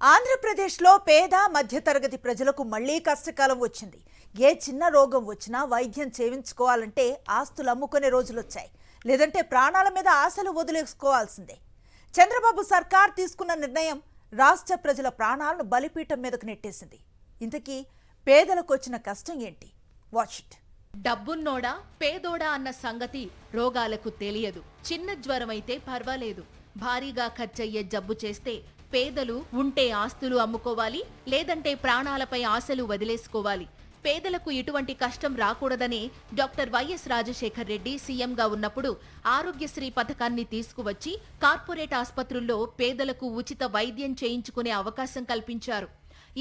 ఆంధ్రప్రదేశ్లో పేద మధ్యతరగతి ప్రజలకు మళ్లీ కష్టకాలం వచ్చింది. ఏ చిన్న రోగం వచ్చినా వైద్యం చేయించుకోవాలంటే ఆస్తులు అమ్ముకునే రోజులొచ్చాయి. లేదంటే ప్రాణాల మీద ఆశలు వదిలేసుకోవాల్సిందే. చంద్రబాబు సర్కార్ తీసుకున్న నిర్ణయం రాష్ట్ర ప్రజల ప్రాణాలను బలిపీఠం మీదకు నెట్టేసింది. ఇంతకీ పేదలకు వచ్చిన కష్టం ఏంటి? Watch it. డబ్బున్నోడా పేదోడా అన్న సంగతి రోగాలకు తెలియదు. చిన్న జ్వరమైతే పర్వాలేదు, భారీగా ఖర్చయ్యే జబ్బు చేస్తే పేదలు ఉంటే ఆస్తులు అమ్ముకోవాలి, లేదంటే ప్రాణాలపై ఆశలు వదిలేసుకోవాలి. పేదలకు ఇటువంటి కష్టం రాకూడదని డాక్టర్ వైఎస్ రాజశేఖర్ రెడ్డి సీఎంగా ఉన్నప్పుడు ఆరోగ్యశ్రీ పథకాన్ని తీసుకువచ్చి కార్పొరేట్ ఆసుపత్రుల్లో పేదలకు ఉచిత వైద్యం చేయించుకునే అవకాశం కల్పించారు.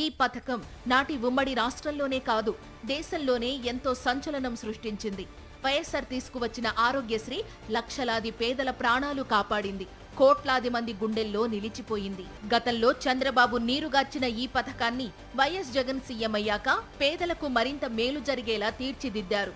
ఈ పథకం నాటి ఉమ్మడి రాష్ట్రంలోనే కాదు, దేశంలోనే ఎంతో సంచలనం సృష్టించింది. వైఎస్ఆర్ తీసుకువచ్చిన ఆరోగ్యశ్రీ లక్షలాది పేదల ప్రాణాలు కాపాడింది, కోట్లాది మంది గుండెల్లో నిలిచిపోయింది. గతంలో చంద్రబాబు నీరుగార్చిన ఈ పథకాన్ని వైఎస్ జగన్ సీఎం అయ్యాక పేదలకు మరింత మేలు జరిగేలా తీర్చిదిద్దారు.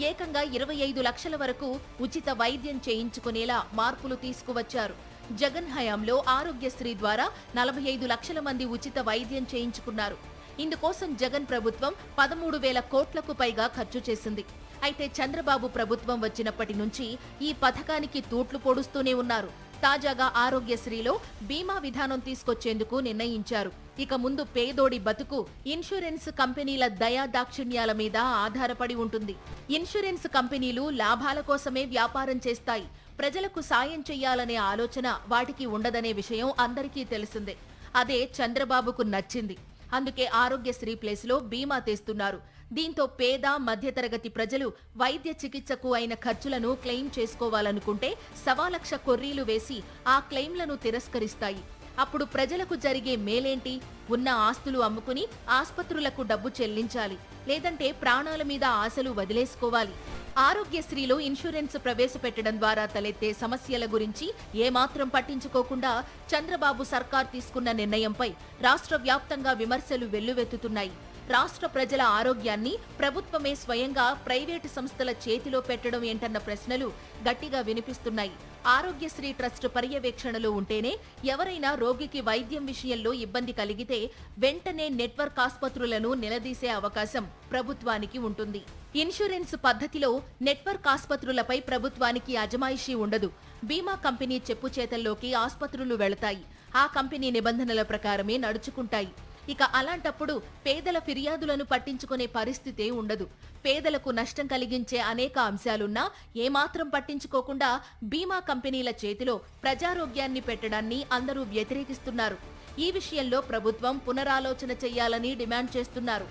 ఏకంగా 25 లక్షల వరకు ఉచిత వైద్యం చేయించుకునేలా మార్పులు తీసుకువచ్చారు. జగన్ హయాంలో ఆరోగ్యశ్రీ ద్వారా 45 లక్షల మంది ఉచిత వైద్యం చేయించుకున్నారు. ఇందుకోసం జగన్ ప్రభుత్వం 13,000 కోట్లకు పైగా ఖర్చు చేసింది. అయితే చంద్రబాబు ప్రభుత్వం వచ్చినప్పటి నుంచి ఈ పథకానికి తూట్లు పొడుస్తూనే ఉన్నారు. తాజాగా ఆరోగ్యశ్రీలో బీమా విధానం తీసుకొచ్చేందుకు నిర్ణయించారు. ఇక ముందు పేదోడి బతుకు ఇన్సూరెన్స్ కంపెనీల దయాదాక్షిణ్యాల మీద ఆధారపడి ఉంటుంది. ఇన్సూరెన్స్ కంపెనీలు లాభాల కోసమే వ్యాపారం చేస్తాయి. ప్రజలకు సాయం చెయ్యాలనే ఆలోచన వాటికి ఉండదనే విషయం అందరికీ తెలిసిందే. అదే చంద్రబాబుకు నచ్చింది. అందుకే ఆరోగ్యశ్రీ ప్లేస్లో బీమా తెస్తున్నారు. దీంతో పేద మధ్యతరగతి ప్రజలు వైద్య చికిత్సకు అయిన ఖర్చులను క్లెయిమ్ చేసుకోవాలనుకుంటే 1.25 లక్ష కొర్రీలు వేసి ఆ క్లెయిమ్లను తిరస్కరిస్తాయి. అప్పుడు ప్రజలకు జరిగే మేలేంటి? ఉన్న ఆస్తులు అమ్ముకుని ఆస్పత్రులకు డబ్బు చెల్లించాలి, లేదంటే ప్రాణాల మీద ఆశలు వదిలేసుకోవాలి. ఆరోగ్యశ్రీలో ఇన్సూరెన్స్ ప్రవేశపెట్టడం ద్వారా తలెత్తే సమస్యల గురించి ఏమాత్రం పట్టించుకోకుండా చంద్రబాబు సర్కార్ తీసుకున్న నిర్ణయంపై రాష్ట్ర వ్యాప్తంగా విమర్శలు వెల్లువెత్తుతున్నాయి. రాష్ట్ర ప్రజల ఆరోగ్యాన్ని ప్రభుత్వమే స్వయంగా ప్రైవేటు సంస్థల చేతిలో పెట్టడం ఏంటన్న ప్రశ్నలు గట్టిగా వినిపిస్తున్నాయి. ఆరోగ్యశ్రీ ట్రస్ట్ పర్యవేక్షణలో ఉంటేనే ఎవరైనా రోగికి వైద్యం విషయంలో ఇబ్బంది కలిగితే వెంటనే నెట్వర్క్ ఆసుపత్రులను నిలదీసే అవకాశం ప్రభుత్వానికి ఉంటుంది. ఇన్సూరెన్స్ పద్ధతిలో నెట్వర్క్ ఆసుపత్రులపై ప్రభుత్వానికి అజమాయిషీ ఉండదు. బీమా కంపెనీ చెప్పుచేతల్లోకి ఆసుపత్రులు వెళతాయి. ఆ కంపెనీ నిబంధనల ప్రకారమే నడుచుకుంటాయి. ఇక అలాంటప్పుడు పేదల ఫిర్యాదులను పట్టించుకునే పరిస్థితే ఉండదు. పేదలకు నష్టం కలిగించే అనేక అంశాలున్నా ఏమాత్రం పట్టించుకోకుండా బీమా కంపెనీల చేతిలో ప్రజారోగ్యాన్ని పెట్టడాన్ని అందరూ వ్యతిరేకిస్తున్నారు. ఈ విషయంలో ప్రభుత్వం పునరాలోచన చేయాలని డిమాండ్ చేస్తున్నారు.